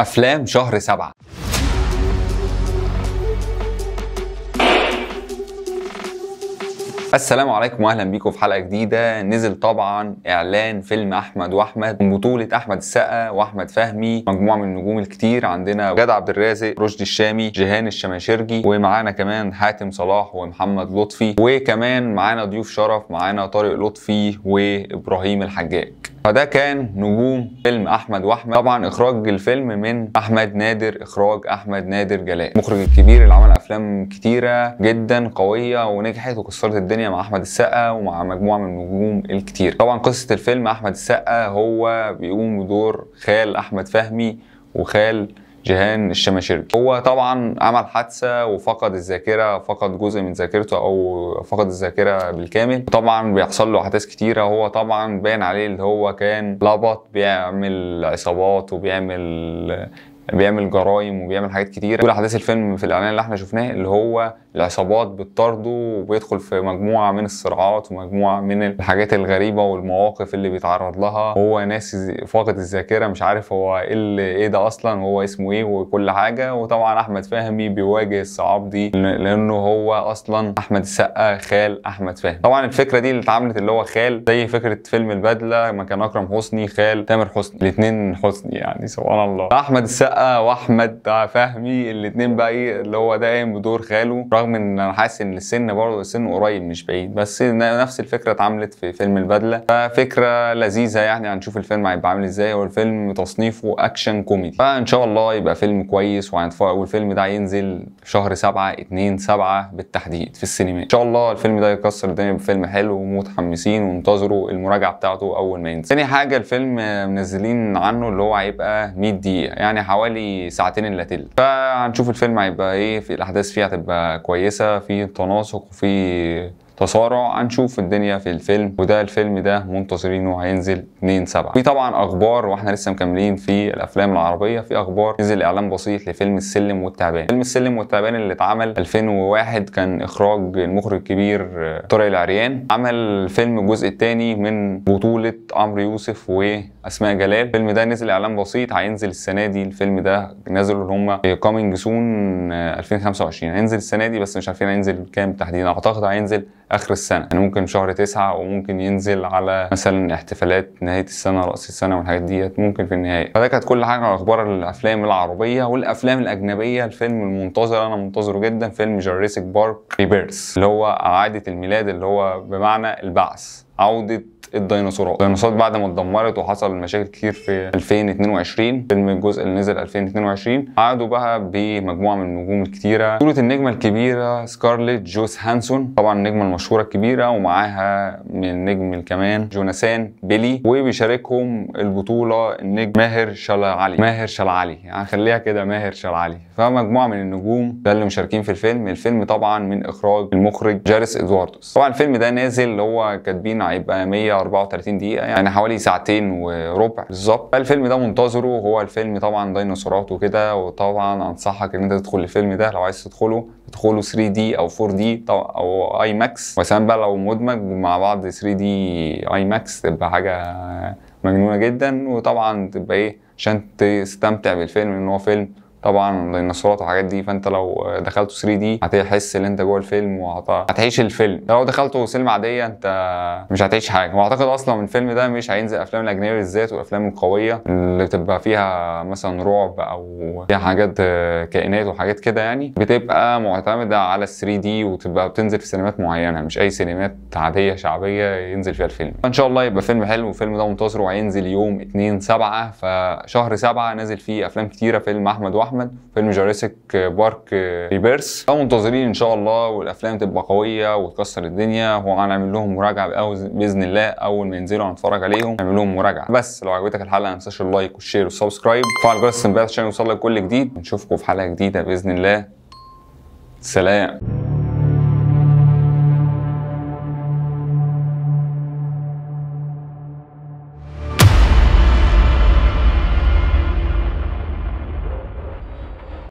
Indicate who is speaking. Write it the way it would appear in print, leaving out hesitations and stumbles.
Speaker 1: أفلام شهر 7. السلام عليكم واهلا بيكم في حلقه جديده. نزل طبعا اعلان فيلم احمد واحمد من بطوله احمد السقا واحمد فهمي، مجموعه من النجوم الكتير. عندنا غادة عبد الرازق، رشدي الشامي، جيهان الشماشرجي، ومعانا كمان حاتم صلاح ومحمد لطفي، وكمان معانا ضيوف شرف، معانا طارق لطفي وابراهيم الحجاج. فده كان نجوم فيلم احمد واحمد. طبعا اخراج الفيلم من احمد نادر، اخراج احمد نادر جلال، المخرج الكبير اللي عمل افلام كتيره جدا قويه ونجحت وكسرت الدنيا مع احمد السقا ومع مجموعه من النجوم الكتير. طبعا قصه الفيلم احمد السقا هو بيقوم بدور خال احمد فهمي وخال جيهان الشماشرجي. هو طبعا عمل حادثه وفقد الذاكره، فقد جزء من ذاكرته او فقد الذاكره بالكامل. طبعا بيحصل له احداث كتيره. هو طبعا باين عليه اللي هو كان لبط، بيعمل عصابات وبيعمل جرايم وبيعمل حاجات كتيره. كل احداث الفيلم في الاعلان اللي احنا شفناه اللي هو العصابات بتطارده وبيدخل في مجموعه من الصراعات ومجموعه من الحاجات الغريبه والمواقف اللي بيتعرض لها. هو ناس فاقد الذاكره، مش عارف هو ايه ده اصلا، هو اسمه ايه وكل حاجه. وطبعا احمد فهمي بيواجه الصعاب دي لانه هو اصلا احمد السقا خال احمد فهمي. طبعا الفكره دي اللي اتعملت اللي هو خال، زي فكره فيلم البدله ما كان اكرم حسني خال تامر حسني، الاثنين حسني يعني سبحان الله. احمد السقا واحمد فهمي الاثنين بقى ايه اللي هو ده قايم بدور خاله، رغم ان انا حاسس ان السن برضه السن قريب مش بعيد، بس نفس الفكره اتعملت في فيلم البدله. ففكره لذيذه يعني. هنشوف الفيلم هيبقى عامل ازاي. هو الفيلم تصنيفه اكشن كوميدي، فان شاء الله يبقى فيلم كويس وهنتفرج. والفيلم ده هينزل في شهر 7 2/7 بالتحديد في السينما. ان شاء الله الفيلم ده يكسر الدنيا بفيلم حلو ومتحمسين وانتظروا المراجعه بتاعته اول ما ينزل. تاني حاجه الفيلم منزلين عنه اللي هو هيبقى 100 دقيقه، يعني حوالي ساعتين الا تلت. فهنشوف الفيلم هيبقى ايه، في الاحداث فيها هتبقى كويسه، في تناسق وفي تصارع. هنشوف الدنيا في الفيلم. وده الفيلم ده منتظرينه هينزل 2/7. في طبعا اخبار واحنا لسه مكملين في الافلام العربيه. في اخبار نزل اعلان بسيط لفيلم السلم والتعبان. فيلم السلم والتعبان اللي اتعمل 2001 كان اخراج المخرج الكبير طارق العريان. عمل فيلم الجزء الثاني من بطوله عمرو يوسف واسماء جلال. الفيلم ده نزل اعلان بسيط، هينزل السنه دي. الفيلم ده نزلوا اللي هم كامينج سون 2025، هينزل السنه دي بس مش عارفين هينزل كام تحديدا. اعتقد هينزل اخر السنه، يعني ممكن شهر 9 وممكن ينزل على مثلا احتفالات نهايه السنه، راس السنه والحاجات ديت ممكن في النهايه. فده كانت كل حاجه على اخبار الافلام العربيه. والافلام الاجنبيه الفيلم المنتظر انا منتظره جدا فيلم جوراسيك بارك ريبيرث، اللي هو اعاده الميلاد، اللي هو بمعنى البعث، عوده الديناصورات بعد ما اتدمرت وحصل مشاكل كتير في 2022. فيلم الجزء اللي نزل 2022 عادوا بقى بمجموعه من النجوم الكتيره. بطولة النجمه الكبيره سكارليت جوهانسون، طبعا النجمه المشهوره الكبيره، ومعاها من النجم كمان جوناثان بيلي، وبيشاركهم البطوله النجم ماهر شلعلي يعني خليها كده ماهر شلعلي. فمجموعه من النجوم ده اللي مشاركين في الفيلم. الفيلم طبعا من اخراج المخرج جاريس ادواردوس. طبعا الفيلم ده نازل اللي هو كاتبين هيبقى 134 دقيقة، يعني حوالي ساعتين وربع بالظبط. الفيلم ده منتظره. هو الفيلم طبعا ديناصورات وكده، وطبعا انصحك ان انت تدخل الفيلم ده لو عايز تدخله 3D او 4D او اي ماكس. وسام بقى لو مدمج مع بعض 3D اي ماكس تبقى حاجة مجنونة جدا. وطبعا تبقى ايه عشان تستمتع بالفيلم، ان هو فيلم طبعا ديناصورات وحاجات دي. فانت لو دخلته 3D هتحس ان انت جوه الفيلم وهتعيش الفيلم. لو دخلته سينما عاديه انت مش هتعيش حاجه. واعتقد اصلا من الفيلم ده مش هينزل افلام الاجنبيه بالذات، والافلام القويه اللي بتبقى فيها مثلا رعب او فيها حاجات كائنات وحاجات كده، يعني بتبقى معتمده على 3D وتبقى بتنزل في سينمات معينه، مش اي سينمات عاديه شعبيه ينزل فيها الفيلم. فان شاء الله يبقى فيلم حلو. والفيلم ده منتظره وهينزل يوم 2/7. فشهر 7 نازل فيه افلام كتيره. فيلم احمد واحمد، فيلم جوراسيك بارك ريبيرث، منتظرين ان شاء الله. والافلام تبقى قويه وتكسر الدنيا. وهنعمل لهم مراجعه باذن الله اول ما ينزلوا هنتفرج عليهم، نعمل لهم مراجعه. بس لو عجبتك الحلقه ما تنساش اللايك والشير والسبسكرايب وفعل جرس التنبيهات عشان يوصلك كل جديد. ونشوفكم في حلقه جديده باذن الله. سلام.